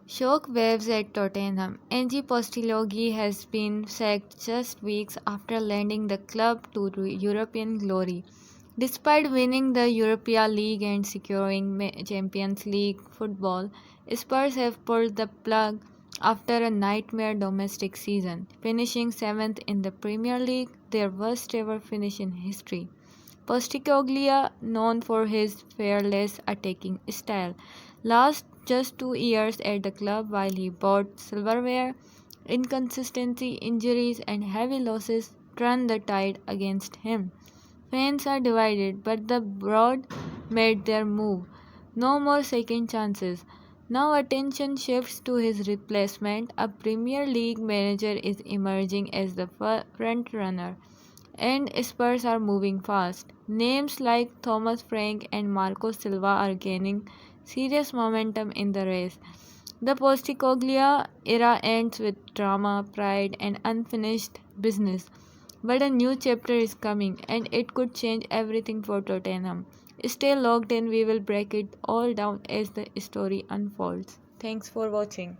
Shockwaves at Tottenham. Ange Postecoglou has been sacked just weeks after landing the club to European glory. Despite winning the Europa League and securing Champions League football, Spurs have pulled the plug after a nightmare domestic season, finishing 7th in the Premier League, their worst ever finish in history. Postecoglou, known for his fearless attacking style, last just 2 years at the club while he bought silverware. Inconsistency, injuries, and heavy losses turned the tide against him. Fans are divided, but the board made their move. No more second chances. Now attention shifts to his replacement. A Premier League manager is emerging as the front runner, and Spurs are moving fast. Names like Thomas Frank and Marco Silva are gaining serious momentum in the race. The Postecoglou era ends with drama, pride, and unfinished business. But a new chapter is coming, and it could change everything for Tottenham. Stay logged in, we will break it all down as the story unfolds. Thanks for watching.